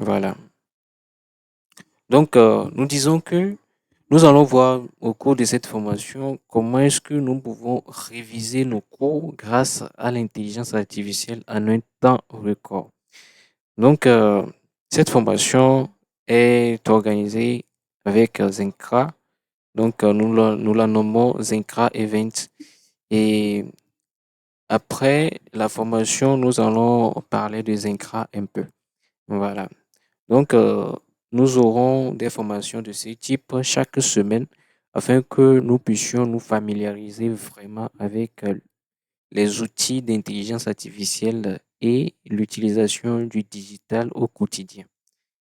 Voilà. Donc, nous disons que nous allons voir au cours de cette formation comment est-ce que nous pouvons réviser nos cours grâce à l'intelligence artificielle en un temps record. Donc, cette formation est organisée avec Zenkra. Donc, nous la nommons Zenkra Event. Et après la formation, nous allons parler de Zenkra un peu. Voilà. Donc, nous aurons des formations de ce type chaque semaine afin que nous puissions nous familiariser vraiment avec les outils d'intelligence artificielle et l'utilisation du digital au quotidien.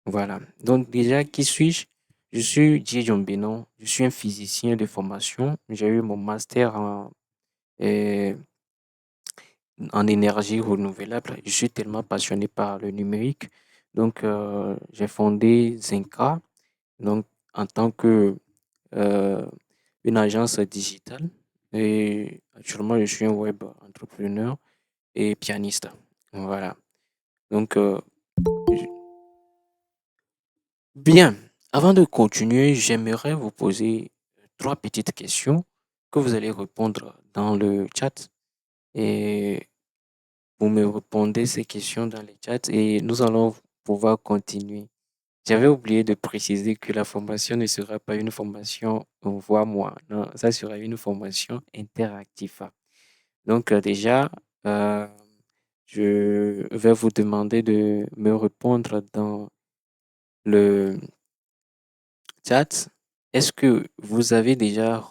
Voilà. Donc, déjà, qui suis-je? Je suis Didier Benon. Je suis un physicien de formation. J'ai eu mon master euh, en énergie renouvelable. Je suis tellement passionné par le numérique. Donc, j'ai fondé Zinca, donc, en tant que euh, une agence digitale. Et actuellement, je suis un web entrepreneur et pianiste. Voilà. Donc, bien, avant de continuer, j'aimerais vous poser trois petites questions que vous allez répondre dans le chat. Et vous me répondez ces questions dans le chat et nous allons pouvoir continuer. J'avais oublié de préciser que la formation ne sera pas une formation moi. Non, ça sera une formation interactive. Donc déjà, euh, je vais vous demander de me répondre dans le chat. Est-ce que vous avez déjà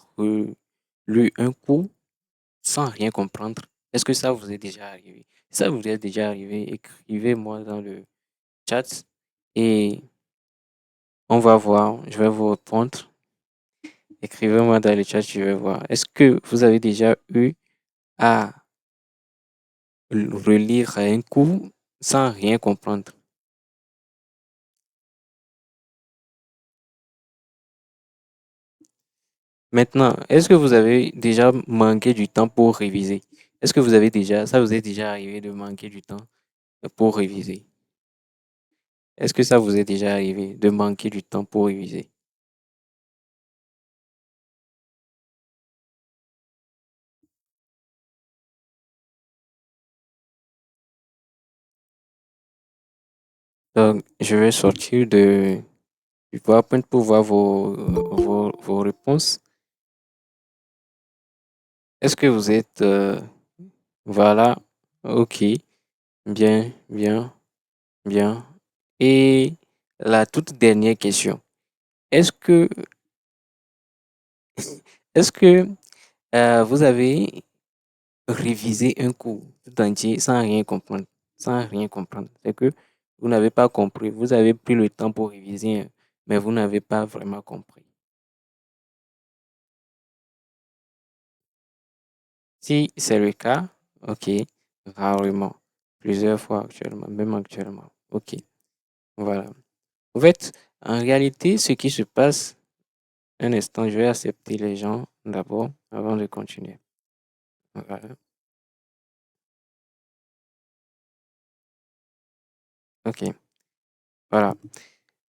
lu un cours sans rien comprendre? Est-ce que ça vous est déjà arrivé? Si ça vous est déjà arrivé, écrivez-moi dans le chat et on va voir. Je vais vous répondre. Écrivez-moi dans le chat, je vais voir. Est-ce que vous avez déjà eu à relire un cours sans rien comprendre? Maintenant, est-ce que vous avez déjà manqué du temps pour réviser? Est-ce que ça vous est déjà arrivé de manquer du temps pour réviser? Est-ce que ça vous est déjà arrivé de manquer du temps pour réviser? Donc, je vais sortir du PowerPoint pour voir vos réponses. Est-ce que vous êtes... voilà, ok, bien, bien, bien. Et la toute dernière question. Est-ce que, est-ce que vous avez révisé un cours tout entier sans rien comprendre? Sans rien comprendre. C'est que vous n'avez pas compris. Vous avez pris le temps pour réviser, hein, mais vous n'avez pas vraiment compris. Si c'est le cas, ok, rarement, plusieurs fois actuellement, même actuellement. Ok, voilà. En fait, en réalité, ce qui se passe, un instant, je vais accepter les gens d'abord avant de continuer. Voilà. Ok, voilà.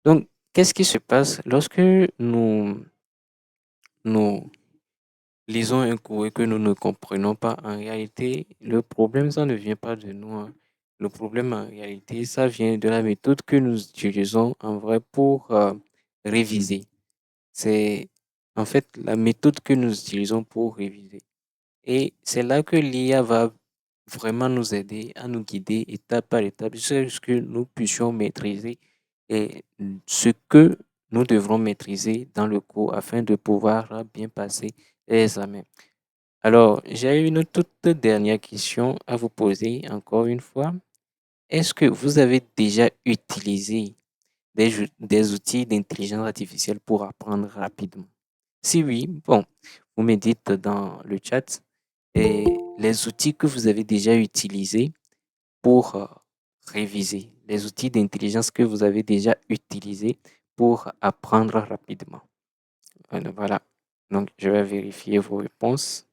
Donc, qu'est-ce qui se passe lorsque nous lisons un cours et que nous ne comprenons pas? En réalité, le problème, ça ne vient pas de nous, hein. Le problème, en réalité, ça vient de la méthode que nous utilisons en vrai pour réviser. C'est en fait la méthode que nous utilisons pour réviser. Et c'est là que l'IA va vraiment nous aider à nous guider étape par étape jusqu'à ce que nous puissions maîtriser et ce que nous devrons maîtriser dans le cours afin de pouvoir bien passer les examens. Alors, j'ai une toute dernière question à vous poser encore une fois. Est-ce que vous avez déjà utilisé des outils d'intelligence artificielle pour apprendre rapidement? Si oui, bon, vous me dites dans le chat et les outils que vous avez déjà utilisés pour réviser, les outils d'intelligence que vous avez déjà utilisés pour apprendre rapidement. Voilà. Donc, je vais vérifier vos réponses.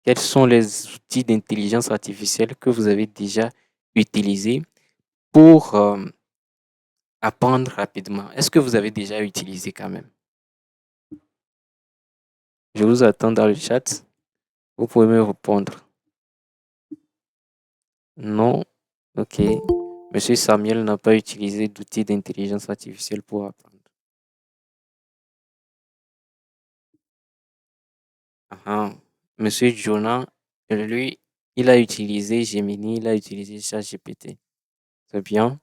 Quels sont les outils d'intelligence artificielle que vous avez déjà utiliser pour apprendre rapidement? Est-ce que vous avez déjà utilisé quand même? Je vous attends dans le chat. Vous pouvez me répondre. Non. Ok. Monsieur Samuel n'a pas utilisé d'outils d'intelligence artificielle pour apprendre. Ah. Monsieur Jonah, lui, il a utilisé Gemini, il a utilisé ChatGPT. C'est bien.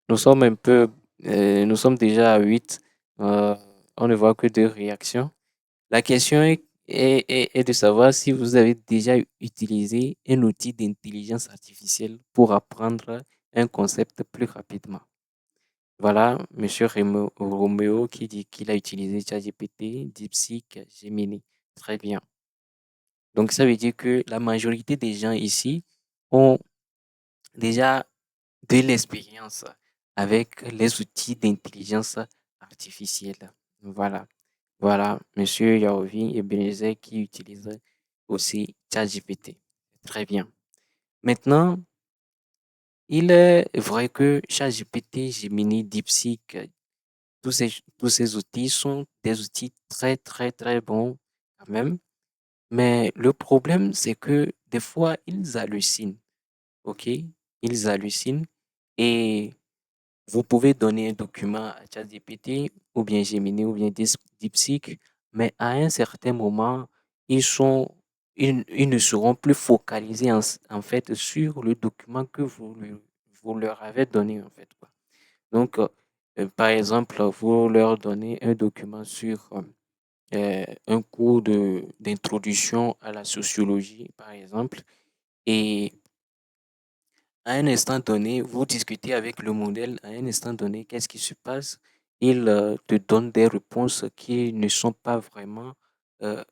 Nous sommes un peu, nous sommes déjà à 8. Euh, on ne voit que 2 réactions. La question est de savoir si vous avez déjà utilisé un outil d'intelligence artificielle pour apprendre un concept plus rapidement. Voilà, Monsieur Roméo qui dit qu'il a utilisé ChatGPT, DeepSeek, Gemini. Très bien. Donc, ça veut dire que la majorité des gens ici ont déjà de l'expérience avec les outils d'intelligence artificielle. Voilà. Voilà, Monsieur Yaovi et Benezet qui utilisent aussi ChatGPT. Très bien. Maintenant, il est vrai que ChatGPT, Gemini, DeepSeek, tous ces, tous ces outils sont des outils très, très, très bons quand même. Mais le problème, c'est que des fois, ils hallucinent. OK? Ils hallucinent et vous pouvez donner un document à ChatGPT ou bien Gemini ou bien DeepSeek, mais à un certain moment, ils sont, ils ne seront plus focalisés en fait sur le document que vous leur avez donné en fait, quoi. Donc, par exemple, vous leur donnez un document sur un cours d'introduction à la sociologie, par exemple, et à un instant donné, vous discutez avec le modèle, à un instant donné, qu'est-ce qui se passe? Il te donne des réponses qui ne sont pas vraiment euh,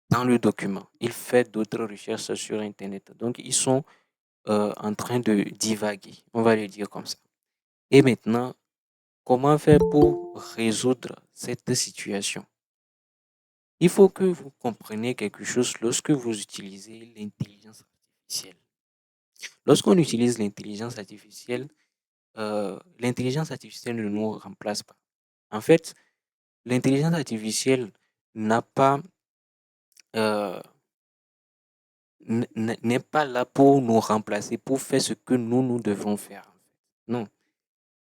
dans le document. Il fait d'autres recherches sur Internet. Donc, ils sont en train de divaguer, on va le dire comme ça. Et maintenant, comment faire pour résoudre cette situation? Il faut que vous compreniez quelque chose lorsque vous utilisez l'intelligence artificielle. Lorsqu'on utilise l'intelligence artificielle ne nous remplace pas. En fait, l'intelligence artificielle n'a pas, euh, n'est pas là pour nous remplacer, pour faire ce que nous devons faire. Non,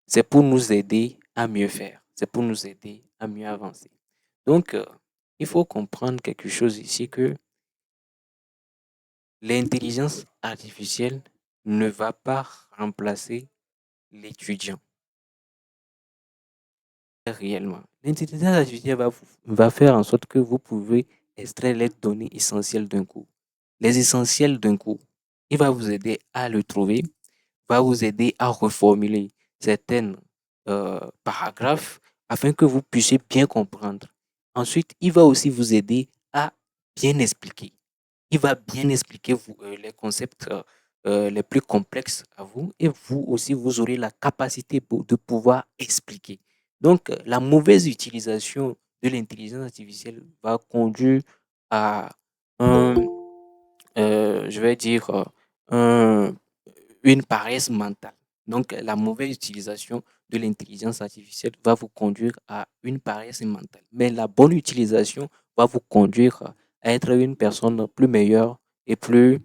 c'est pour nous aider à mieux faire. C'est pour nous aider à mieux avancer. Donc, il faut comprendre quelque chose ici que l'intelligence artificielle ne va pas remplacer l'étudiant réellement. L'intelligence artificielle va faire en sorte que vous pouvez extraire les données essentielles d'un cours. Les essentiels d'un cours. Il va vous aider à le trouver, va vous aider à reformuler certains paragraphes afin que vous puissiez bien comprendre. Ensuite, il va aussi vous aider à bien expliquer. Il va bien expliquer les concepts les plus complexes à vous et vous aussi, vous aurez la capacité de pouvoir expliquer. Donc, la mauvaise utilisation de l'intelligence artificielle va conduire à un, je vais dire, un, une paresse mentale. Donc, la mauvaise utilisation de l'intelligence artificielle va vous conduire à une paresse mentale. Mais la bonne utilisation va vous conduire à être une personne plus meilleure et plus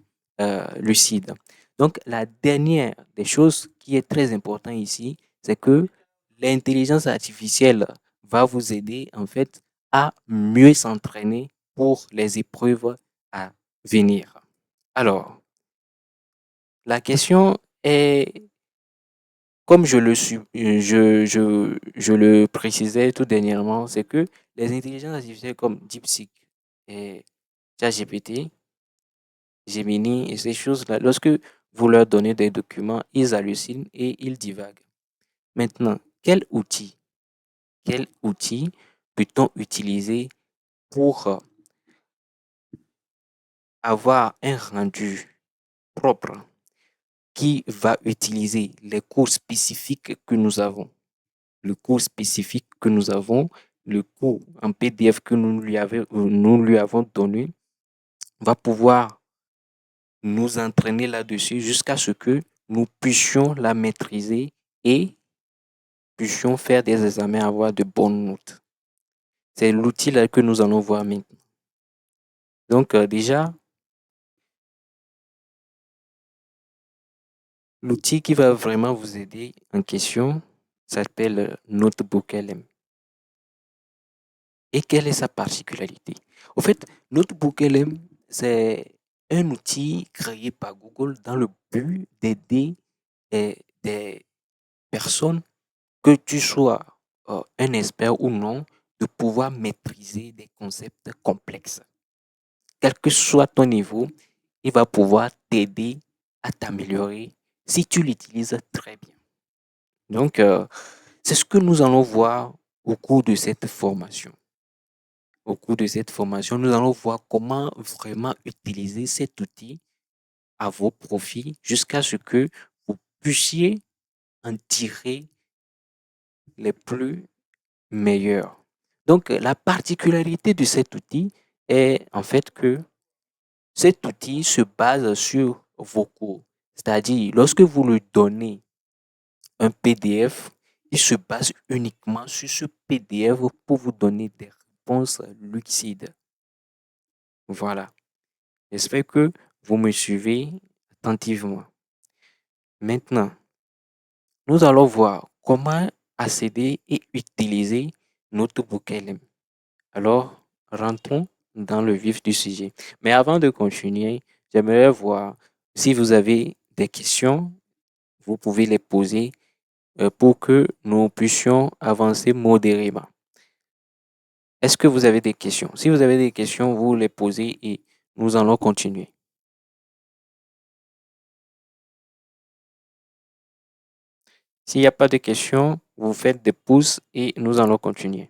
lucide. Donc, la dernière des choses qui est très importante ici, c'est que l'intelligence artificielle va vous aider en fait à mieux s'entraîner pour les épreuves à venir. Alors, la question est, comme je le précisais tout dernièrement, c'est que les intelligences artificielles comme DeepSeek et ChatGPT, Gemini et ces choses-là, lorsque vous leur donnez des documents, ils hallucinent et ils divaguent. Maintenant, quel outil peut-on utiliser pour avoir un rendu propre qui va utiliser les cours spécifiques que nous avons? Le cours spécifique que nous avons, le cours en PDF que nous lui avons donné, va pouvoir nous entraîner là-dessus jusqu'à ce que nous puissions la maîtriser et puissions faire des examens, avoir de bonnes notes. C'est l'outil là que nous allons voir maintenant. Donc déjà, l'outil qui va vraiment vous aider en question s'appelle Notebook LM. Et quelle est sa particularité? Au fait, Notebook LM, c'est un outil créé par Google dans le but d'aider des personnes, que tu sois un expert ou non, de pouvoir maîtriser des concepts complexes. Quel que soit ton niveau, il va pouvoir t'aider à t'améliorer si tu l'utilises très bien. Donc, c'est ce que nous allons voir au cours de cette formation. Au cours de cette formation, nous allons voir comment vraiment utiliser cet outil à vos profits jusqu'à ce que vous puissiez en tirer les plus meilleurs. Donc, la particularité de cet outil est en fait que cet outil se base sur vos cours. C'est-à-dire, lorsque vous lui donnez un PDF, il se base uniquement sur ce PDF pour vous donner des réponses lucides. Voilà. J'espère que vous me suivez attentivement. Maintenant, nous allons voir comment accéder et utiliser Notebook LM. Alors, rentrons dans le vif du sujet. Mais avant de continuer, j'aimerais voir si vous avez des questions, vous pouvez les poser pour que nous puissions avancer modérément. Est-ce que vous avez des questions? Si vous avez des questions, vous les posez et nous allons continuer. S'il n'y a pas de questions, vous faites des pouces et nous allons continuer.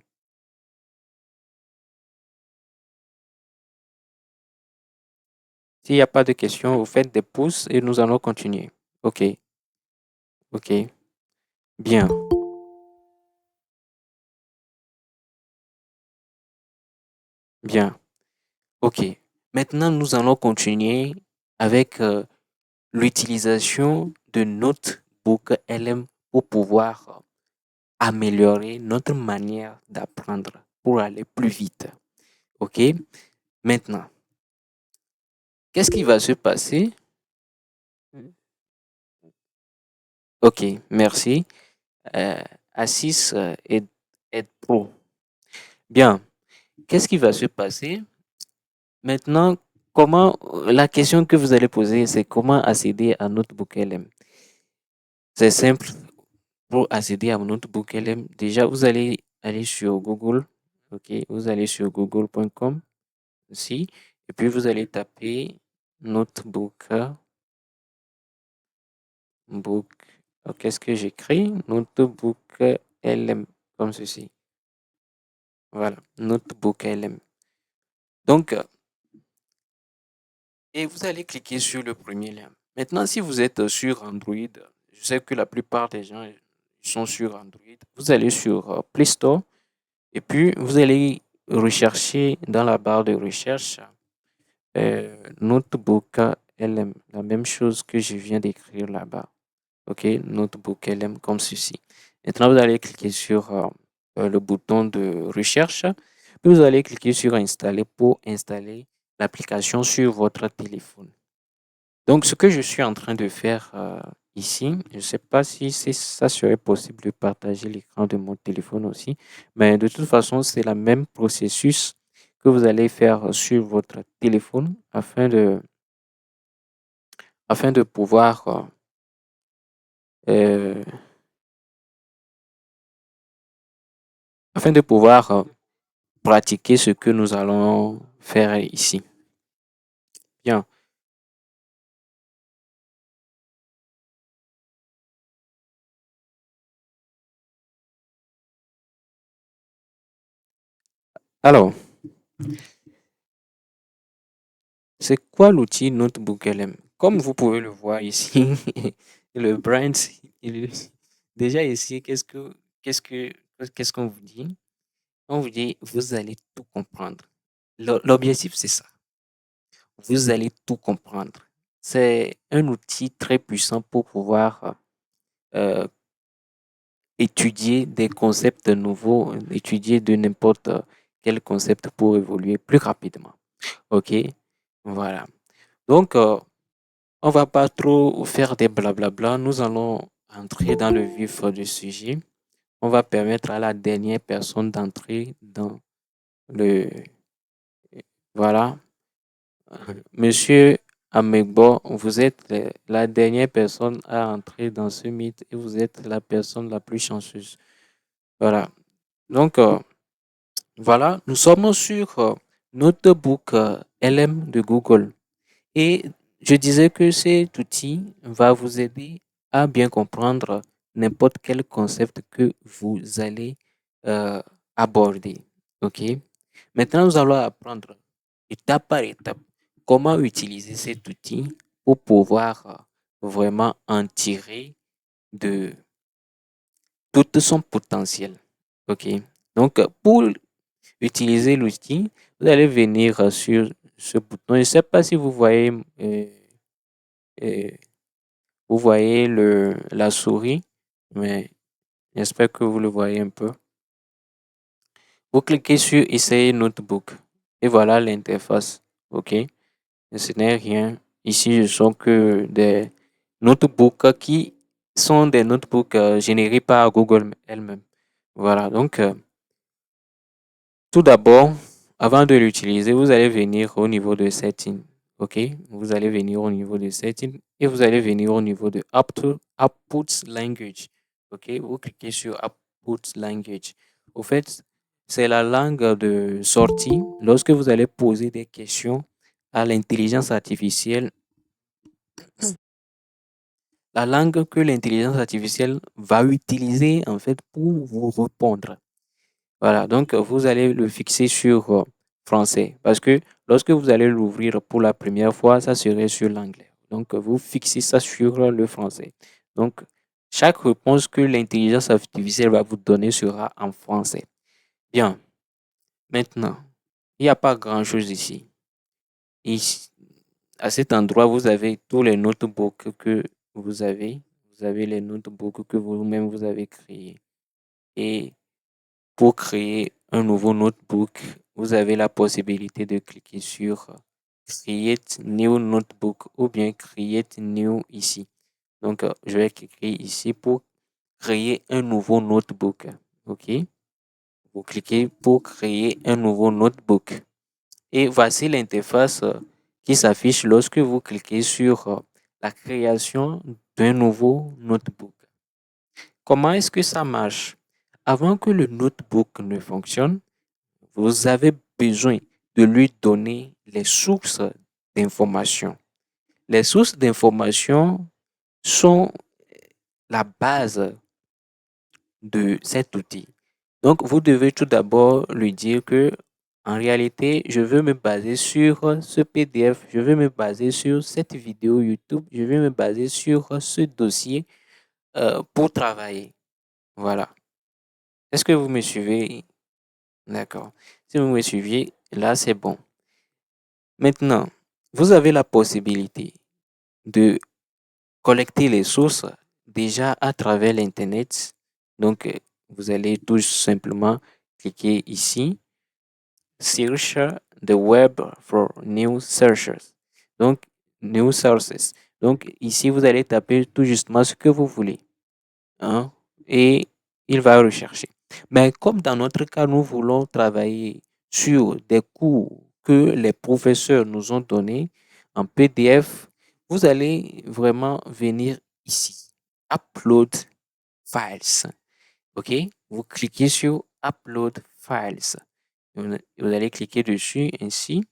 S'il n'y a pas de questions, vous faites des pouces et nous allons continuer. OK. OK. Bien. Bien. OK. Maintenant, nous allons continuer avec l'utilisation de Notebook LM pour pouvoir améliorer notre manière d'apprendre pour aller plus vite. OK? Maintenant, qu'est-ce qui va se passer? OK, merci. Assis est pro. Bien. Qu'est-ce qui va se passer? Maintenant, la question que vous allez poser, c'est comment accéder à Notebook LM? C'est simple. Pour accéder à Notebook LM, déjà, vous allez aller sur Google. OK, vous allez sur google.com aussi. Et puis, vous allez taper Notebook. Qu'est-ce que j'écris? Notebook LM, comme ceci. Voilà, Notebook LM. Donc, et vous allez cliquer sur le premier lien. Maintenant, si vous êtes sur Android, je sais que la plupart des gens sont sur Android, vous allez sur Play Store et puis vous allez rechercher dans la barre de recherche Notebook LM, la même chose que je viens d'écrire là-bas. OK, Notebook LM comme ceci. Maintenant, vous allez cliquer sur le bouton de recherche, puis vous allez cliquer sur installer pour installer l'application sur votre téléphone. Donc, ce que je suis en train de faire ici, je ne sais pas si ça serait possible de partager l'écran de mon téléphone aussi, mais de toute façon, c'est le même processus que vous allez faire sur votre téléphone afin de pouvoir euh, pratiquer ce que nous allons faire ici. Bien. Alors, c'est quoi l'outil Notebook LM? Comme vous pouvez le voir ici, le brand, déjà ici, qu'est-ce qu'on vous dit? On vous dit, vous allez tout comprendre. L'objectif, c'est ça. Vous allez tout comprendre. c'est un outil très puissant pour pouvoir euh, étudier des concepts nouveaux, étudier de n'importe quel concept pour évoluer plus rapidement. OK? Voilà. Donc, on va pas trop faire des blablabla. Nous allons entrer dans le vif du sujet. On va permettre à la dernière personne d'entrer dans le... Voilà. Monsieur Amegbo, vous êtes la dernière personne à entrer dans ce mythe et vous êtes la personne la plus chanceuse. Voilà. Donc, voilà, nous sommes sur Notebook LM de Google. Et je disais que cet outil va vous aider à bien comprendre n'importe quel concept que vous allez euh, aborder. OK? Maintenant, nous allons apprendre étape par étape comment utiliser cet outil pour pouvoir vraiment en tirer de tout son potentiel. OK? Donc, pour utiliser l'outil, vous allez venir sur ce bouton. Je ne sais pas si euh, vous voyez la souris, mais j'espère que vous le voyez un peu. Vous cliquez sur Essayer Notebook et voilà l'interface. OK? Ce n'est rien. Ici, ce sont que des notebooks qui sont des notebooks générés par Google elle-même. Voilà. Donc, tout d'abord, avant de l'utiliser, vous allez venir au niveau de Setting. OK? Vous allez venir au niveau de Setting et vous allez venir au niveau de Output Language. OK? Vous cliquez sur Output Language. Au fait, c'est la langue de sortie lorsque vous allez poser des questions à l'intelligence artificielle, la langue que l'intelligence artificielle va utiliser en fait pour vous répondre. Voilà, donc vous allez le fixer sur français parce que lorsque vous allez l'ouvrir pour la première fois, ça serait sur l'anglais. Donc vous fixez ça sur le français. Donc chaque réponse que l'intelligence artificielle va vous donner sera en français. Bien, maintenant, il n'y a pas grand-chose ici. Ici, à cet endroit, vous avez tous les notebooks que vous avez. Vous avez les notebooks que vous-même vous avez créés. Et pour créer un nouveau notebook, vous avez la possibilité de cliquer sur Create New Notebook ou bien Create New ici. Donc, je vais cliquer ici pour créer un nouveau notebook. OK? Vous cliquez pour créer un nouveau notebook. Et voici l'interface qui s'affiche lorsque vous cliquez sur la création d'un nouveau notebook. Comment est-ce que ça marche? Avant que le notebook ne fonctionne, vous avez besoin de lui donner les sources d'informations. Les sources d'informations sont la base de cet outil. Donc, vous devez tout d'abord lui dire que, en réalité, je veux me baser sur ce PDF, je veux me baser sur cette vidéo YouTube, je veux me baser sur ce dossier pour travailler. Voilà. Est-ce que vous me suivez? D'accord. Si vous me suivez, là, c'est bon. Maintenant, vous avez la possibilité de collecter les sources déjà à travers l'Internet. Donc, vous allez tout simplement cliquer ici, Search the web for new searches. Donc, new sources. Donc, ici, vous allez taper tout justement ce que vous voulez, hein, et il va rechercher. Mais comme dans notre cas, nous voulons travailler sur des cours que les professeurs nous ont donnés en PDF, vous allez vraiment venir ici, Upload Files. OK? Vous cliquez sur Upload Files. Vous allez cliquer dessus ainsi.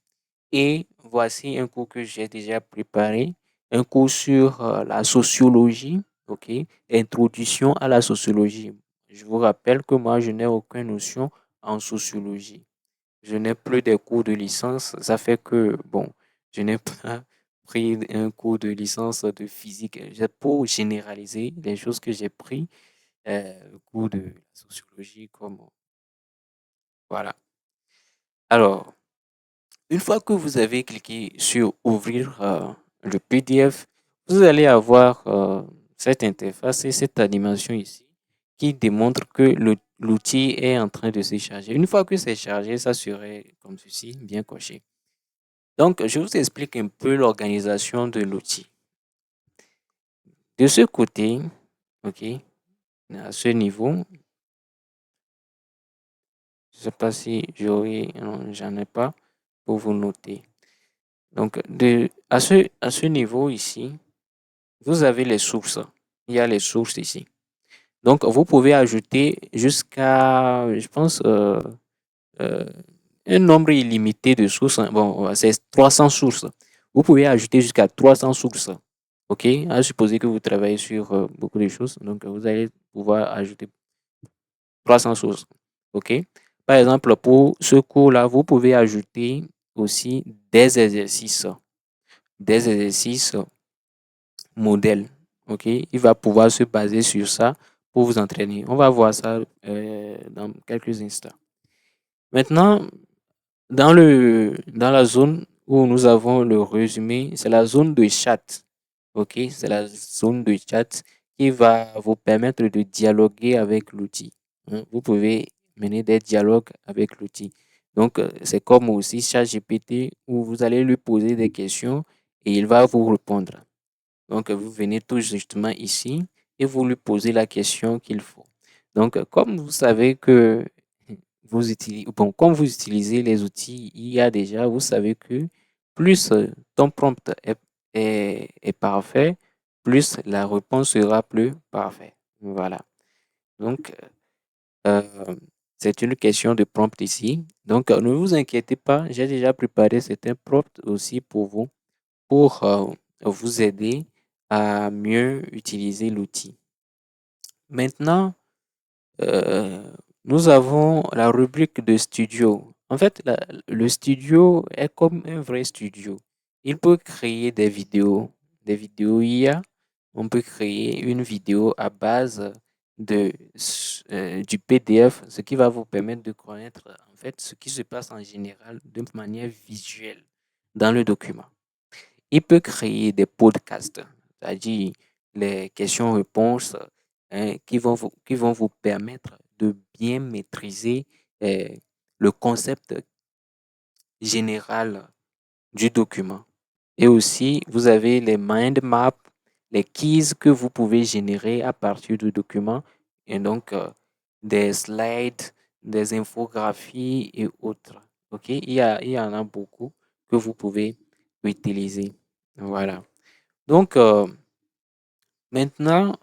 Et voici un cours que j'ai déjà préparé, un cours sur la sociologie, ok, introduction à la sociologie. Je vous rappelle que moi, je n'ai aucune notion en sociologie. Je n'ai plus des cours de licence. Ça fait que, bon, je n'ai pas pris un cours de licence de physique. C'est pour généraliser les choses que j'ai pris, le cours de sociologie, comme, voilà. Alors, une fois que vous avez cliqué sur ouvrir le PDF, vous allez avoir cette interface et cette animation ici qui démontre que l'outil est en train de se charger. Une fois que c'est chargé, ça serait comme ceci, bien coché. Donc, je vous explique un peu l'organisation de l'outil. De ce côté, OK, à ce niveau, je ne sais pas si j'aurai, non, j'en ai pas pour vous noter. Donc, à ce niveau ici, vous avez les sources. Il y a les sources ici. Donc, vous pouvez ajouter jusqu'à, je pense, euh, un nombre illimité de sources. Bon, c'est 300 sources. Vous pouvez ajouter jusqu'à 300 sources. OK? À supposer que vous travaillez sur beaucoup de choses. Donc, vous allez pouvoir ajouter 300 sources. OK? Par exemple, pour ce cours-là, vous pouvez ajouter aussi des exercices modèles. OK? Il va pouvoir se baser sur ça pour vous entraîner. On va voir ça dans quelques instants. Maintenant, dans la zone où nous avons le résumé, c'est la zone de chat. OK? C'est la zone de chat qui va vous permettre de dialoguer avec l'outil. Hein. Vous pouvez mener des dialogues avec l'outil. Donc, c'est comme aussi ChatGPT où vous allez lui poser des questions et il va vous répondre. Donc, vous venez tout justement ici et vous lui posez la question qu'il faut. Donc, comme vous savez que vous utilisez, bon, comme vous utilisez les outils IA déjà, vous savez que plus ton prompt est parfait, plus la réponse sera plus parfaite. Voilà. Donc, euh, c'est une question de prompt ici. Donc, ne vous inquiétez pas, j'ai déjà préparé certains prompts aussi pour vous, pour vous aider à mieux utiliser l'outil. Maintenant, euh, nous avons la rubrique de studio. En fait, le studio est comme un vrai studio. Il peut créer des vidéos IA. On peut créer une vidéo à base du PDF, ce qui va vous permettre de connaître en fait ce qui se passe en général de manière visuelle dans le document. Il peut créer des podcasts, c'est-à-dire les questions-réponses qui vont vous permettre de bien maîtriser euh, le concept général du document. Et aussi, vous avez les mind maps, les keys que vous pouvez générer à partir du document, et donc des slides, des infographies et autres. OK? Il y en a beaucoup que vous pouvez utiliser. Voilà. Donc, maintenant,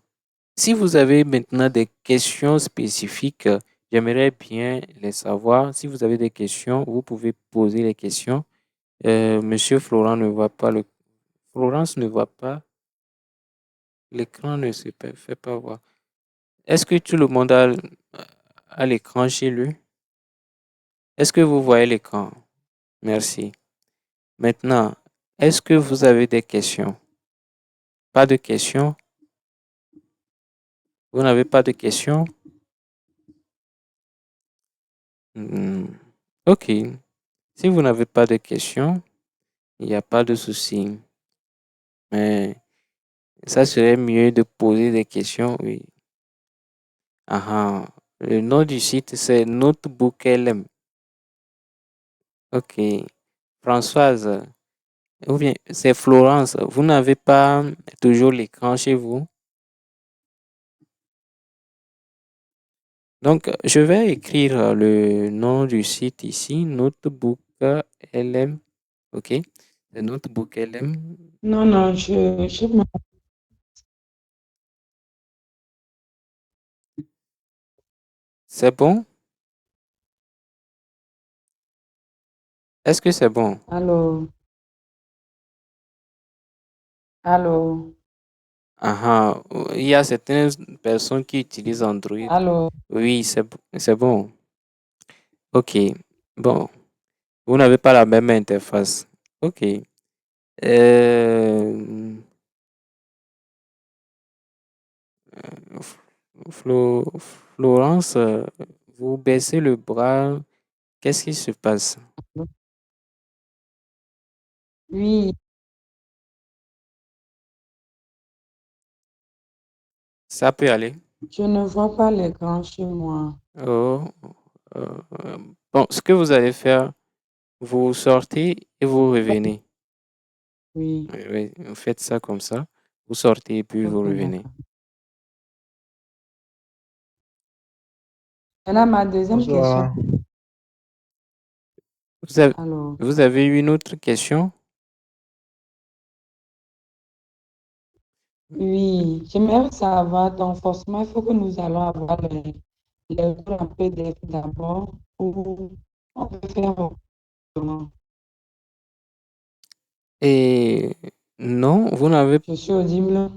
si vous avez maintenant des questions spécifiques, j'aimerais bien les savoir. Si vous avez des questions, vous pouvez poser les questions. Monsieur Florent ne voit pas le... Florence ne voit pas. L'écran ne se fait pas voir. Est-ce que tout le monde a l'écran chez lui? Est-ce que vous voyez l'écran? Merci. Maintenant, est-ce que vous avez des questions? Pas de questions? Vous n'avez pas de questions? Hmm. OK. Si vous n'avez pas de questions, il n'y a pas de souci. Mais ça serait mieux de poser des questions, oui. Ah, ah. Le nom du site, c'est Notebook LM. OK. Françoise, ou bien c'est Florence. Vous n'avez pas toujours l'écran chez vous? Donc, je vais écrire le nom du site ici, Notebook LM. OK? C'est Notebook LM. Non, non, C'est bon? Est-ce que c'est bon? allô, allô, Ah, ah. Il y a certaines personnes qui utilisent Android. allô. Oui, c'est bon. OK. Bon, vous n'avez pas la même interface. OK. Euh, Florence, vous baissez le bras. Qu'est-ce qui se passe? Oui, Ça peut aller. Je ne vois pas l'écran chez moi. Oh, bon, ce que vous allez faire, vous sortez et vous revenez. Oui, Oui, oui, vous faites ça comme ça. Vous sortez et puis vous ok, revenez. d'accord. Maintenant, ma deuxième question. Bonsoir. Vous avez, Alors, vous avez une autre question? oui, j'aimerais savoir, donc forcément, il faut que nous allons avoir les cours en PDF d'abord ou on peut faire autrement. Et non, Je suis audible.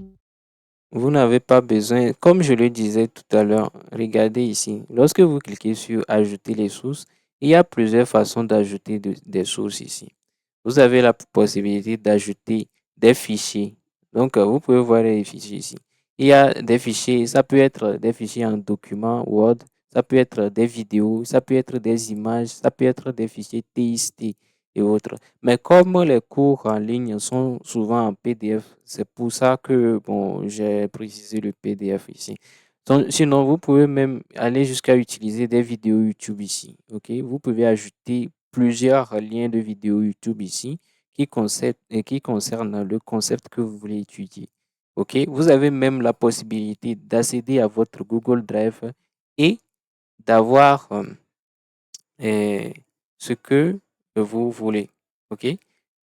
vous n'avez pas besoin, comme je le disais tout à l'heure, regardez ici. Lorsque vous cliquez sur ajouter les sources, il y a plusieurs façons d'ajouter des sources ici. Vous avez la possibilité d'ajouter des fichiers. Donc, vous pouvez voir les fichiers ici. Il y a des fichiers, ça peut être des fichiers en document Word, ça peut être des vidéos, ça peut être des images, ça peut être des fichiers TXT et autres. Mais comme les cours en ligne sont souvent en PDF, c'est pour ça que bon, j'ai précisé le PDF ici. Donc, sinon, vous pouvez même aller jusqu'à utiliser des vidéos YouTube ici. Ok, vous pouvez ajouter plusieurs liens de vidéos YouTube ici qui concernent le concept que vous voulez étudier. Ok, vous avez même la possibilité d'accéder à votre Google Drive et d'avoir euh, ce que vous voulez. OK?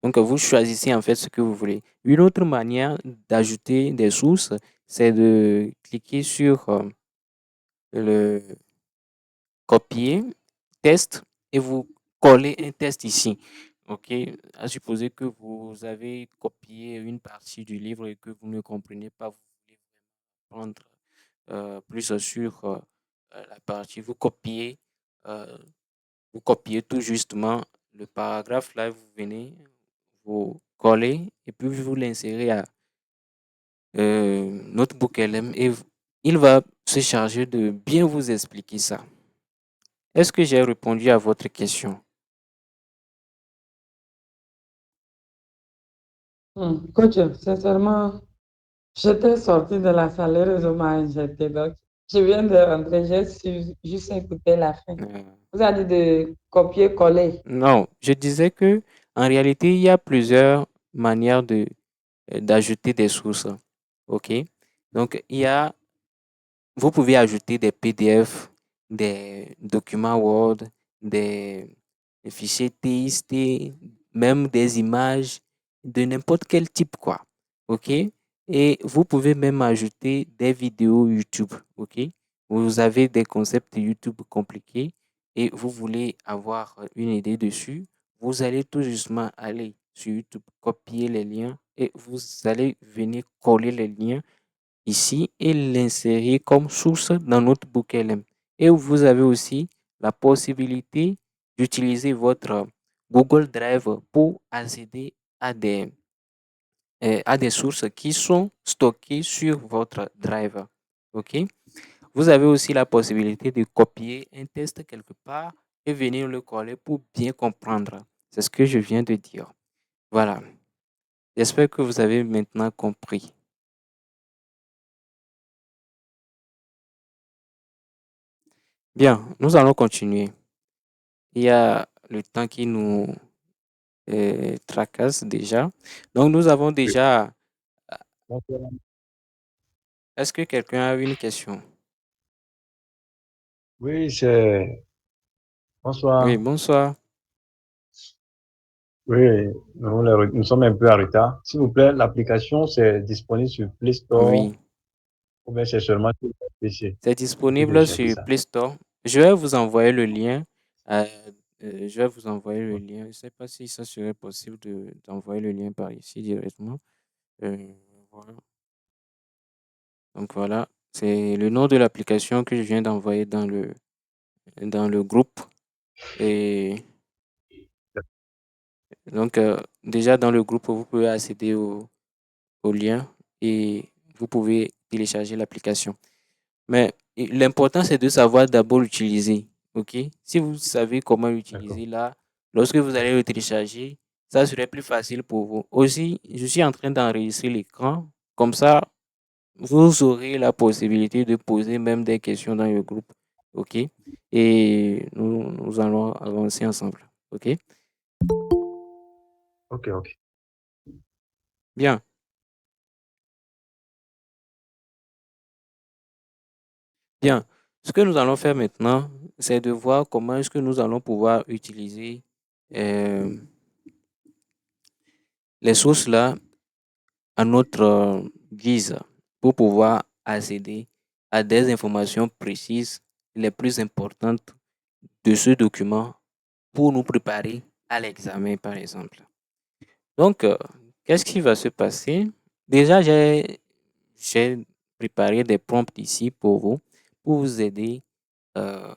Donc, vous choisissez en fait ce que vous voulez. Une autre manière d'ajouter des sources, c'est de cliquer sur le copier, test, et vous collez un test ici. OK? À supposer que vous avez copié une partie du livre et que vous ne comprenez pas, vous voulez prendre plus sur la partie, euh, vous copiez tout justement le paragraphe là, vous venez, vous collez et puis vous l'insérez à Notebook LM et il va se charger de bien vous expliquer ça. Est-ce que j'ai répondu à votre question? Coach, sincèrement, j'étais sortie de la salle, le réseau m'a injecté. Donc, je viens de rentrer, juste écouté la fin. Euh, Vous avez dit de copier-coller. non, je disais que en réalité, il y a plusieurs manières d'ajouter des sources. OK? Donc, vous pouvez ajouter des PDF, des documents Word, des fichiers TXT, même des images de n'importe quel type, quoi. OK? Et vous pouvez même ajouter des vidéos YouTube. OK? Vous avez des concepts YouTube compliqués et vous voulez avoir une idée dessus. Vous allez tout justement aller sur YouTube, copier les liens et vous allez venir coller les liens ici et l'insérer comme source dans notre book LM. Et vous avez aussi la possibilité d'utiliser votre Google Drive pour accéder à des sources qui sont stockées sur votre Drive. OK? Vous avez aussi la possibilité de copier un test quelque part et venir le coller pour bien comprendre. C'est ce que je viens de dire. Voilà. J'espère que vous avez maintenant compris. Bien, nous allons continuer. Il y a le temps qui nous tracasse déjà. Donc, nous avons Oui. déjà. Bonsoir. Est-ce que quelqu'un a une question? Oui, c'est... Oui, Bonsoir. bonsoir. Oui, nous sommes un peu en retard. S'il vous plaît, l'application, c'est disponible sur Play Store Oui, ou bien c'est seulement sur le PC. c'est On peut disponible télécharger sur ça. Play Store. Je vais vous envoyer le lien. euh, je vais vous envoyer le lien. Je ne sais pas si ça serait possible d'envoyer le lien par ici directement. Euh, voilà. Donc voilà, c'est le nom de l'application que je viens d'envoyer dans le groupe. Et donc, déjà dans le groupe, vous pouvez accéder au lien et vous pouvez télécharger l'application. Mais l'important, c'est de savoir d'abord l'utiliser. OK? Si vous savez comment D'accord. l'utiliser là, lorsque vous allez le télécharger, ça serait plus facile pour vous. Aussi, je suis en train d'enregistrer l'écran. Comme ça, vous aurez la possibilité de poser même des questions dans le groupe. OK? Et nous allons avancer ensemble. OK? Ok, ok. Bien. Bien. Ce que nous allons faire maintenant, c'est de voir comment est-ce que nous allons pouvoir utiliser euh, les sources là à notre guise pour pouvoir accéder à des informations précises, les plus importantes de ce document pour nous préparer à l'examen, par exemple. Donc, qu'est-ce qui va se passer? Déjà, j'ai préparé des prompts ici pour vous aider euh,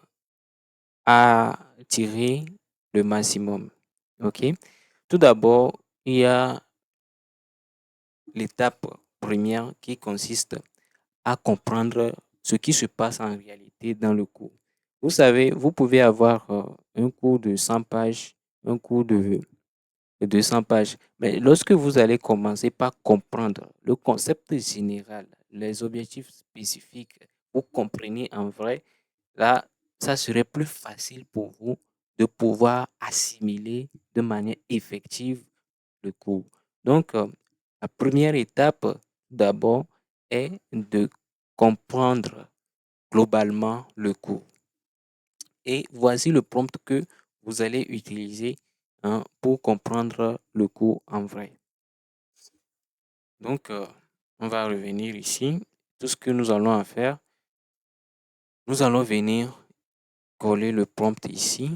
à tirer le maximum. OK? Tout d'abord, il y a l'étape première qui consiste à comprendre ce qui se passe en réalité dans le cours. Vous savez, vous pouvez avoir un cours de 100 pages, un cours de 200 pages. Mais lorsque vous allez commencer par comprendre le concept général, les objectifs spécifiques, vous comprenez en vrai, là, ça serait plus facile pour vous de pouvoir assimiler de manière effective le cours. Donc, la première étape, d'abord, est de comprendre globalement le cours. Et voici le prompt que vous allez utiliser pour comprendre le cours en vrai. Donc, on va revenir ici. Tout ce que nous allons en faire, nous allons venir coller le prompt ici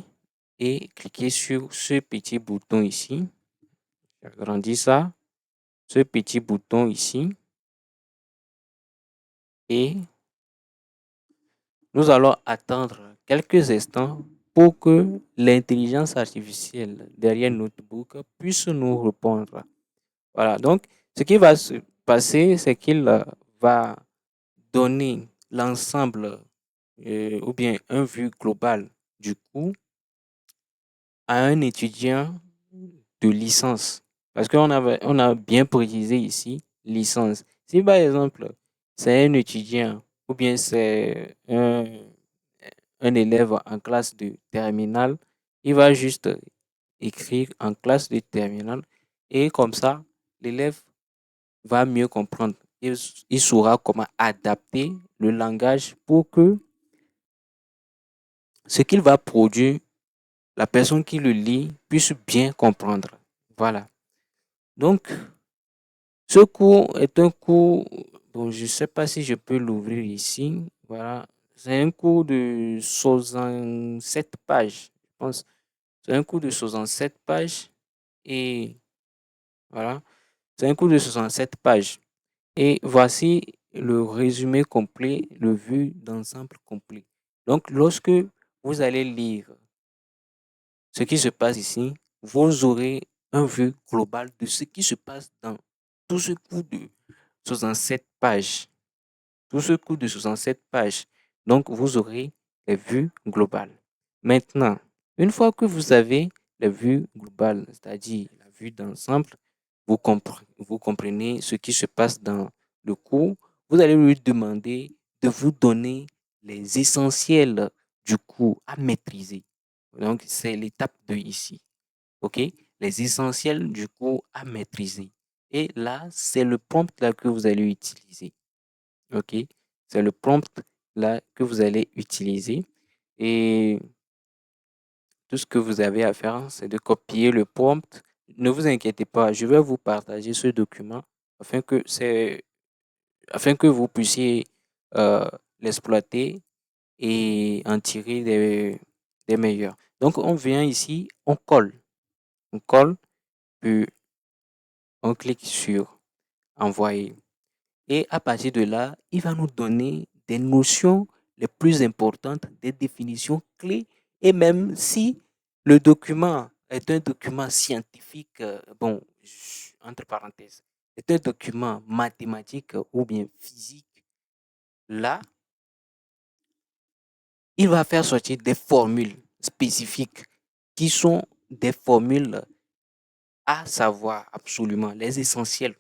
et cliquer sur ce petit bouton ici. J'agrandis ça. Ce petit bouton ici. Et nous allons attendre quelques instants pour que l'intelligence artificielle derrière Notebook puisse nous répondre. Voilà, donc ce qui va se passer, c'est qu'il va donner l'ensemble ou bien un vue global du cours à un étudiant de licence. Parce on a bien précisé ici licence. Si par exemple, c'est un étudiant ou bien c'est un élève en classe de terminale, il va juste écrire en classe de terminale et comme ça, l'élève va mieux comprendre. Il saura comment adapter le langage pour que ce qu'il va produire, la personne qui le lit puisse bien comprendre. Voilà. Donc, ce cours est un cours, bon, je ne sais pas si je peux l'ouvrir ici. Voilà. C'est un cours de 67 pages, je pense. C'est un cours de 67 pages et voilà. C'est un cours de 67 pages. Et voici le résumé complet, le vue d'ensemble complet. Donc, lorsque vous allez lire ce qui se passe ici, vous aurez un vue global de ce qui se passe dans tout ce cours de 67 pages. Tout ce cours de 67 pages. Donc, vous aurez les vues globales. Maintenant, une fois que vous avez les vues globales, c'est-à-dire la vue d'ensemble, vous comprenez ce qui se passe dans le cours, vous allez lui demander de vous donner les essentiels du cours à maîtriser. Donc, c'est l'étape 2 ici. OK? Les essentiels du cours à maîtriser. Et là, c'est le prompt là que vous allez utiliser. OK? C'est le prompt là que vous allez utiliser. Et tout ce que vous avez à faire, c'est de copier le prompt. Ne vous inquiétez pas, je vais vous partager ce document afin que, afin que vous puissiez euh, l'exploiter et en tirer des meilleurs. Donc, on vient ici, on colle, puis on clique sur envoyer. Et à partir de là, il va nous donner des notions les plus importantes, des définitions clés. Et même si le document est un document scientifique, bon, entre parenthèses, est un document mathématique ou bien physique, là, il va faire sortir des formules spécifiques qui sont des formules à savoir absolument, les essentiels,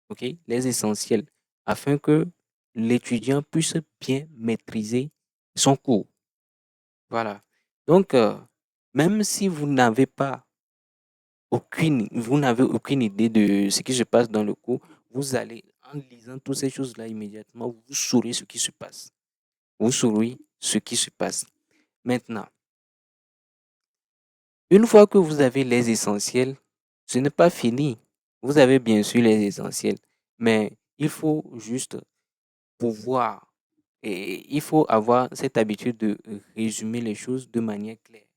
ok, les essentiels, afin que l'étudiant puisse bien maîtriser son cours. Voilà. Donc, même si vous n'avez aucune idée de ce qui se passe dans le cours, vous allez, en lisant toutes ces choses-là immédiatement, vous saurez ce qui se passe. Vous saurez ce qui se passe. Maintenant, une fois que vous avez les essentiels, ce n'est pas fini. Vous avez bien sûr les essentiels, mais il faut juste pouvoir et il faut avoir cette habitude de résumer les choses de manière claire,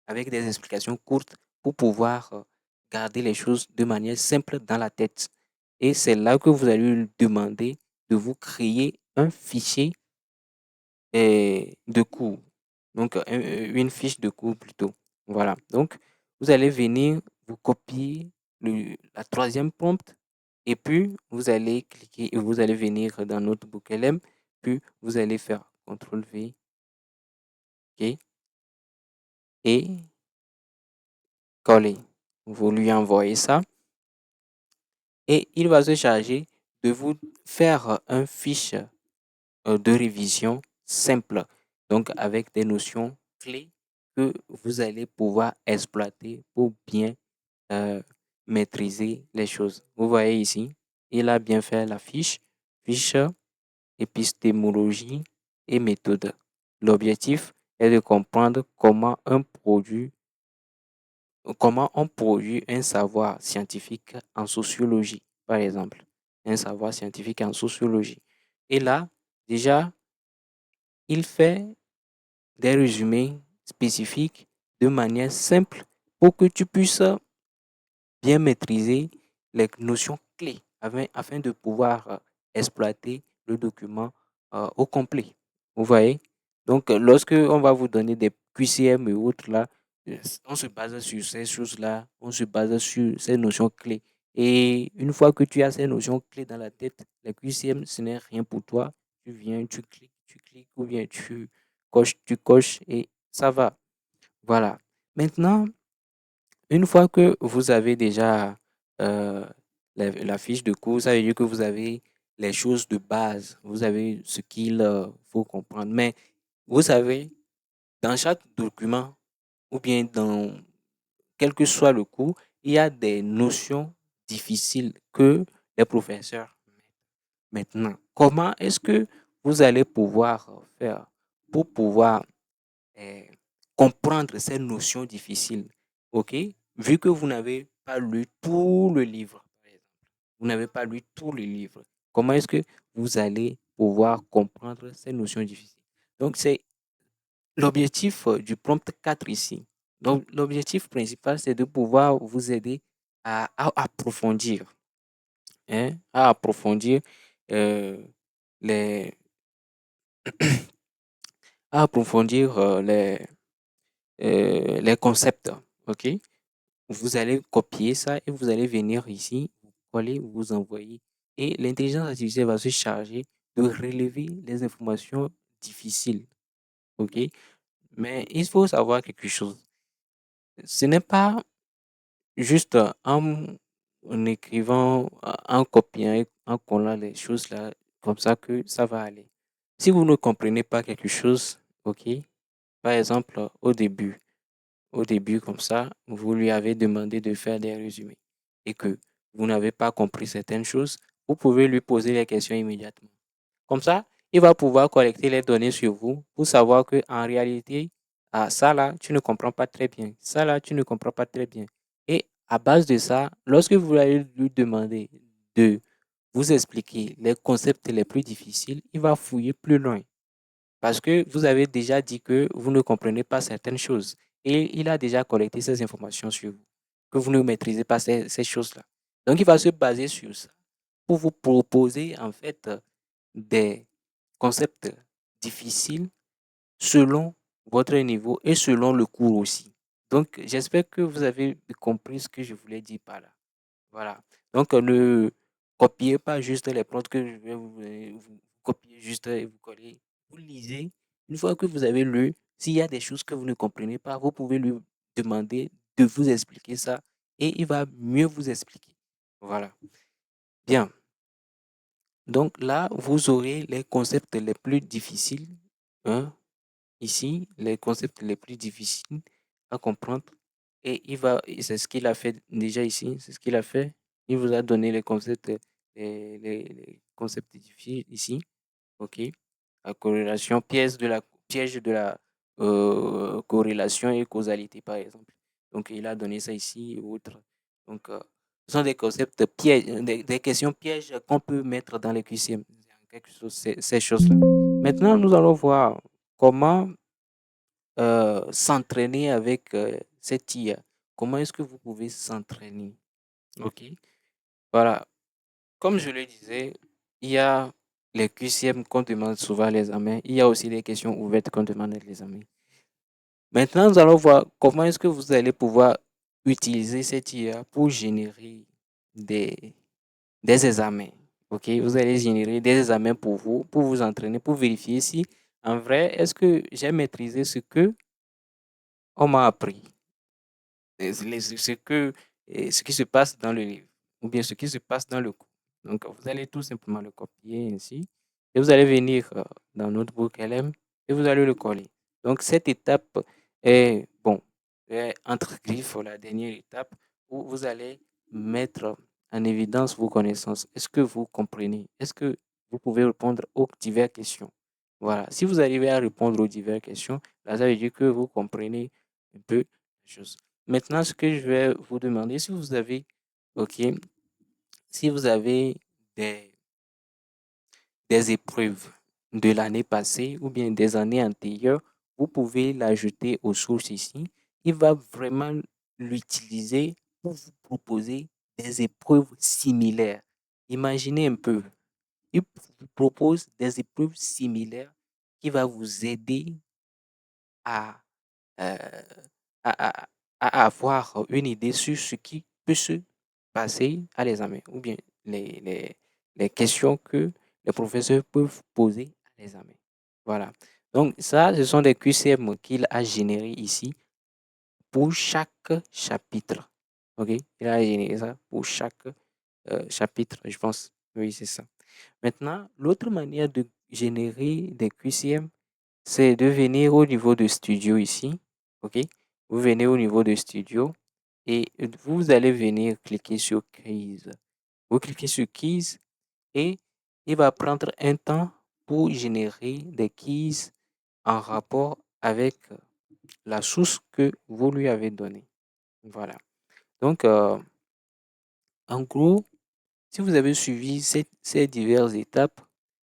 avec des explications courtes pour pouvoir garder les choses de manière simple dans la tête. Et c'est là que vous allez lui demander de vous créer un fichier de cours. Donc, une fiche de cours plutôt. Voilà. Donc, vous allez venir, vous copier la troisième prompt et puis vous allez cliquer et vous allez venir dans Notebook LM, puis vous allez faire CTRL V, OK, et coller. Vous lui envoyez ça et il va se charger de vous faire un fiche de révision simple, donc avec des notions clés que vous allez pouvoir exploiter pour bien euh, maîtriser les choses. Vous voyez ici, il a bien fait la fiche épistémologie et méthode. L'objectif est de comprendre comment on produit un savoir scientifique en sociologie, par exemple. Un savoir scientifique en sociologie. Et là, déjà, il fait des résumés spécifiques de manière simple pour que tu puisses bien maîtriser les notions clés afin de pouvoir exploiter le document au complet. Vous voyez? Donc, lorsque on va vous donner des QCM et autres là, on se base sur ces choses-là, on se base sur ces notions clés. Et une fois que tu as ces notions clés dans la tête, les QCM, ce n'est rien pour toi. Tu viens, tu cliques, ou bien tu coches et ça va. Voilà. Maintenant, une fois que vous avez déjà euh, la fiche de cours, ça veut dire que vous avez les choses de base, vous avez ce qu'il faut comprendre. Mais vous savez, dans chaque document ou bien dans quel que soit le cours, il y a des notions difficiles que les professeurs mettent. Maintenant, comment est-ce que vous allez pouvoir faire pour pouvoir eh, comprendre ces notions difficiles? OK? Vu que vous n'avez pas lu tout le livre, par exemple, vous n'avez pas lu tout le livre, comment est-ce que vous allez pouvoir comprendre ces notions difficiles? Donc, c'est l'objectif du prompt 4 ici. Donc, l'objectif principal, c'est de pouvoir vous aider à approfondir, hein, à approfondir euh, les, à approfondir les concepts. OK? Vous allez copier ça et vous allez venir ici, vous coller, vous envoyer. Et l'intelligence artificielle va se charger de relever les informations difficiles. OK? Mais il faut savoir quelque chose. Ce n'est pas juste en écrivant, en copiant, en collant les choses là, comme ça que ça va aller. Si vous ne comprenez pas quelque chose, OK? Par exemple, au début, comme ça, vous lui avez demandé de faire des résumés et que vous n'avez pas compris certaines choses, vous pouvez lui poser les questions immédiatement. Comme ça, il va pouvoir collecter les données sur vous pour savoir que en réalité, ça là, tu ne comprends pas très bien. Ça là, tu ne comprends pas très bien. Et à base de ça, lorsque vous allez lui demander de vous expliquer les concepts les plus difficiles, il va fouiller plus loin. Parce que vous avez déjà dit que vous ne comprenez pas certaines choses. Et il a déjà collecté ces informations sur vous, que vous ne maîtrisez pas ces choses-là. Donc, il va se baser sur ça pour vous proposer, en fait, des concepts difficiles selon votre niveau et selon le cours aussi. Donc, j'espère que vous avez compris ce que je voulais dire par là. Voilà. Donc, ne copiez pas juste les prompts que je vais vous copier juste et vous coller. Vous lisez. Une fois que vous avez lu, s'il y a des choses que vous ne comprenez pas, vous pouvez lui demander de vous expliquer ça et il va mieux vous expliquer. Voilà. Bien. Donc là, vous aurez les concepts les plus difficiles, hein, ici, les concepts les plus difficiles à comprendre. Et c'est ce qu'il a fait déjà ici, c'est ce qu'il a fait. Il vous a donné les concepts, les concepts difficiles ici, ok? La corrélation, piège de la corrélation et causalité, par exemple. Donc, il a donné ça ici et autres. Donc, ce sont des concepts pièges, des questions pièges qu'on peut mettre dans les QCM. Quelque chose, ces choses-là. Maintenant, nous allons voir comment s'entraîner avec cette IA. Comment est-ce que vous pouvez s'entraîner? OK. Voilà. Comme je le disais, il y a les QCM qu'on demande souvent à l'examen. Il y a aussi les questions ouvertes qu'on demande à l'examen. Maintenant, nous allons voir comment est-ce que vous allez pouvoir utiliser cette IA pour générer des, des examens. OK. Vous allez générer des examens pour vous entraîner, pour vérifier si, en vrai, est-ce que j'ai maîtrisé ce que on m'a appris. Ce qui se passe dans le livre ou bien ce qui se passe dans le cours. Donc, vous allez tout simplement le copier ainsi et vous allez venir dans Notebook LM et vous allez le coller. Donc, cette étape est, bon, est entre griffes la dernière étape où vous allez mettre en évidence vos connaissances. Est-ce que vous comprenez? Est-ce que vous pouvez répondre aux diverses questions? Voilà. Si vous arrivez à répondre aux diverses questions, là, ça veut dire que vous comprenez un peu la chose. Maintenant, ce que je vais vous demander, si vous avez, OK, si vous avez des, des épreuves de l'année passée ou bien des années antérieures, vous pouvez l'ajouter aux sources ici. Il va vraiment l'utiliser pour vous proposer des épreuves similaires. Imaginez un peu, il vous propose des épreuves similaires qui va vous aider à, euh, à, à- à avoir une idée sur ce qui peut se passer à l'examen ou bien les questions que les professeurs peuvent poser à l'examen. Voilà. Donc, ça, ce sont des QCM qu'il a générés ici pour chaque chapitre. OK? Il a généré ça pour chaque chapitre, je pense. Oui, c'est ça. Maintenant, l'autre manière de générer des QCM, c'est de venir au niveau de studio ici. OK? Vous venez au niveau de studio et vous allez venir cliquer sur Quiz. Vous cliquez sur Quiz et il va prendre un temps pour générer des quiz en rapport avec la source que vous lui avez donnée. Voilà. Donc, en gros, si vous avez suivi ces diverses étapes,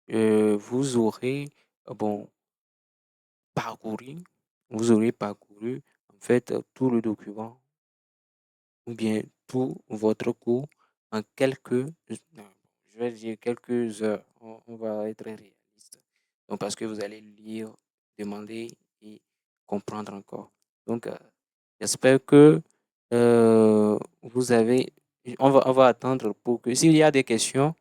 vous aurez, bon, parcouru, vous aurez parcouru en fait tout le document ou bien tout votre cours en non, je vais dire quelques heures. On va être réaliste. Donc, parce que vous allez lire, demander et comprendre encore. Donc, j'espère que vous avez. On va attendre pour que s'il y a des questions,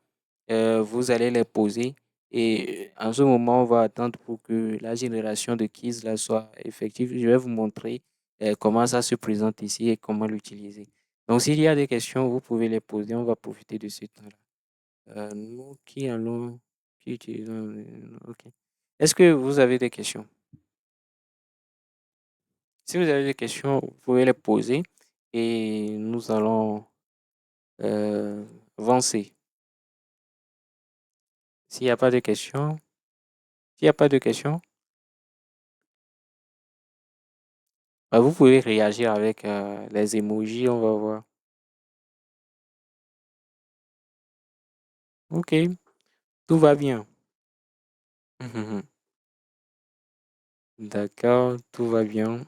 vous allez les poser. Et en ce moment, on va attendre pour que la génération de quiz là soit effective. Je vais vous montrer comment ça se présente ici et comment l'utiliser. Donc, s'il y a des questions, vous pouvez les poser. On va profiter de ce temps-là. Nous qui utilisons, OK. Est-ce que vous avez des questions? Si vous avez des questions, vous pouvez les poser et nous allons avancer. S'il n'y a pas de questions, s'il n'y a pas de questions, bah, vous pouvez réagir avec les emojis, on va voir. OK, tout va bien. D'accord, tout va bien.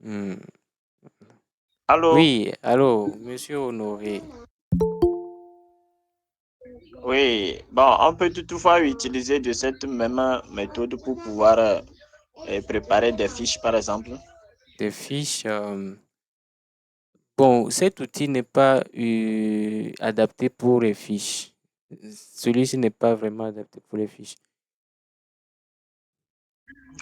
Hmm. Allô? Oui, allô, monsieur Honoré. Oui, bon, on peut toutefois utiliser de cette même méthode pour pouvoir préparer des fiches, par exemple. Des fiches. Bon, cet outil n'est pas adapté pour les fiches. Celui-ci n'est pas vraiment adapté pour les fiches.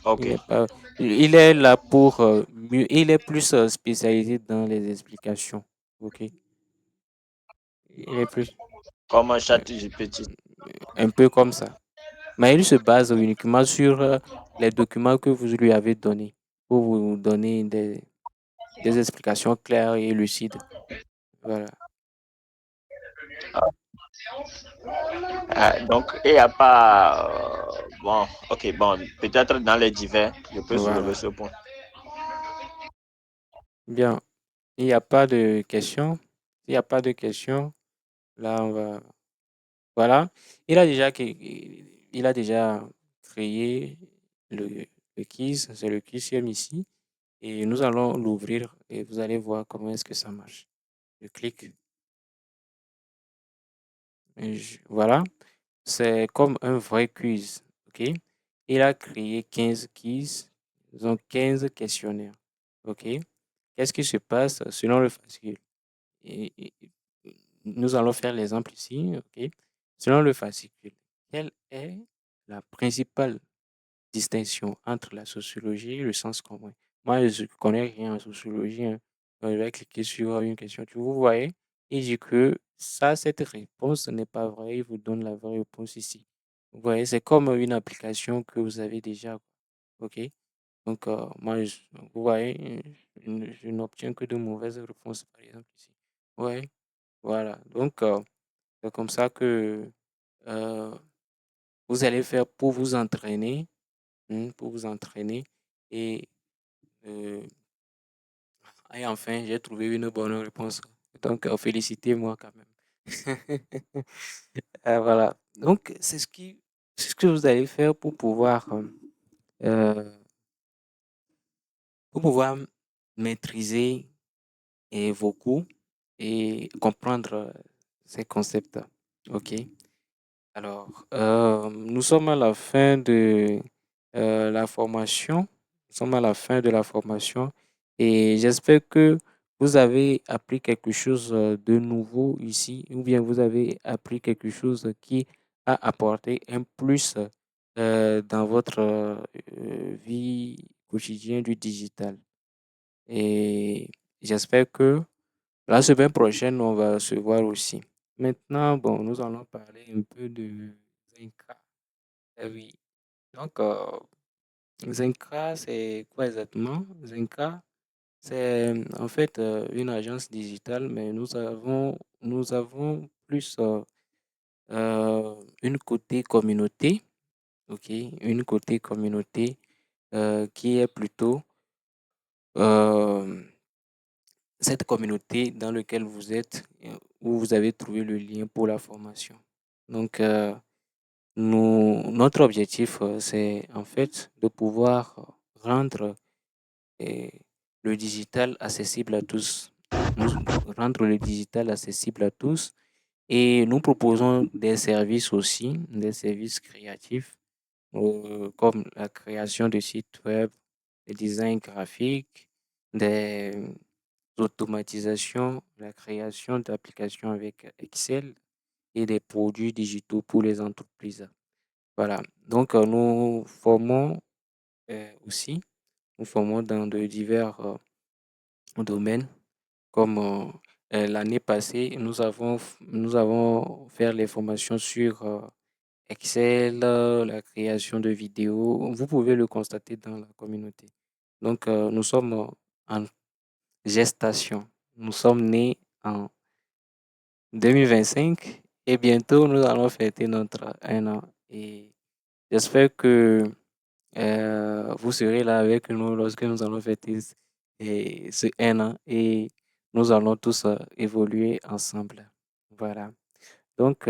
Ok. Il n'est pas, il est là pour mieux, il est plus spécialisé dans les explications. Ok. Il est plus Comme un euh, chat GPT. un peu comme ça. Mais il se base uniquement sur les documents que vous lui avez donnés pour vous donner des explications claires et lucides. Voilà. Ah, donc, il n'y a pas. Bon, ok, bon, peut-être dans les divers, je peux soulever Voilà. ce point. Bien. Il n'y a pas de questions. S'il n'y a pas de questions, là, on va. Voilà. Il a déjà créé le, le quiz. C'est le QCM ici. Et nous allons l'ouvrir et vous allez voir comment est-ce que ça marche. Je clique. Voilà. C'est comme un vrai quiz. OK? Il a créé 15 quiz. Donc 15 questionnaires. OK? Qu'est-ce qui se passe selon le fascicule? Et- et- Nous allons faire l'exemple ici. OK? Selon le fascicule, quelle est la principale distinction entre la sociologie et le sens commun? Moi, je ne connais rien en sociologie, hein. Donc, je vais cliquer sur une question. Vous voyez, il dit que ça, cette réponse n'est pas vraie. Il vous donne la vraie réponse ici. Vous voyez, c'est comme une application que vous avez déjà. OK? Donc, moi, vous voyez, je n'obtiens que de mauvaises réponses, par exemple, ici. Ouais, voilà. Donc, c'est comme ça que euh, vous allez faire pour vous entraîner, pour vous entraîner. Et, euh, et enfin, j'ai trouvé une bonne réponse. Donc, félicitez-moi quand même. Voilà. Donc, c'est ce que vous allez faire euh, pour pouvoir maîtriser vos cours et comprendre ces concepts. OK. Alors, nous sommes à la fin de la formation. Nous sommes à la fin de la formation et j'espère que vous avez appris quelque chose de nouveau ici ou bien vous avez appris quelque chose qui a apporté un plus dans votre vie quotidienne du digital. Et j'espère que la semaine prochaine, on va se voir aussi. Maintenant, bon, nous allons parler un peu de Zenka. Eh oui. Donc, Zenka, c'est quoi exactement? Zenka, c'est en fait une agence digitale, mais nous avons plus une côté communauté, ok? Une côté communauté qui est plutôt euh, cette communauté dans laquelle vous êtes, où vous avez trouvé le lien pour la formation. Donc, notre objectif, c'est en fait de pouvoir rendre euh, le digital accessible à tous. Nous rendre le digital accessible à tous et nous proposons des services aussi, des services créatifs comme la création de sites web, le design graphique, des automatisations, la création d'applications avec Excel et des produits digitaux pour les entreprises. Voilà. Donc, aussi, nous formons dans de divers domaines comme l'année passée, nous avons fait les formations sur Excel, la création de vidéos. Vous pouvez le constater dans la communauté. Donc, nous sommes en gestation. Nous sommes nés en 2025 et bientôt nous allons fêter notre 1 an. Et j'espère que vous serez là avec nous lorsque nous allons fêter ce 1 an et nous allons tous évoluer ensemble. Voilà. Donc,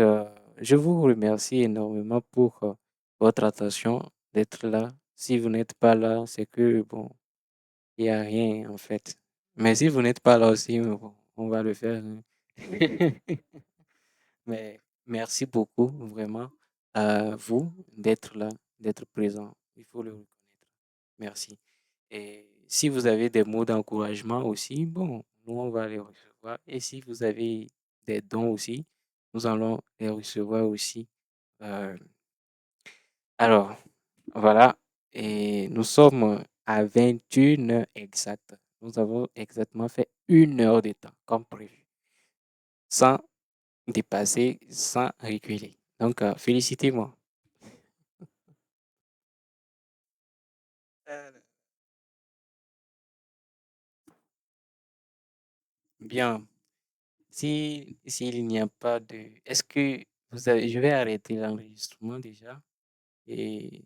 je vous remercie énormément pour votre attention, d'être là. Si vous n'êtes pas là, c'est que, bon, il n'y a rien en fait. Mais si vous n'êtes pas là aussi, bon, on va le faire, hein. Mais merci beaucoup, vraiment, à vous d'être là, d'être présent. Il faut le reconnaître. Merci. Et si vous avez des mots d'encouragement aussi, bon, nous, on va les recevoir. Et si vous avez des dons aussi, nous allons les recevoir aussi. Euh, alors, voilà. Et nous sommes à 21 heures exactes. Nous avons exactement fait 1 heure de temps, comme prévu, sans dépasser, sans reculer. Donc, félicitez-moi. Bien. Si s'il n'y a pas de est-ce que je vais arrêter l'enregistrement déjà et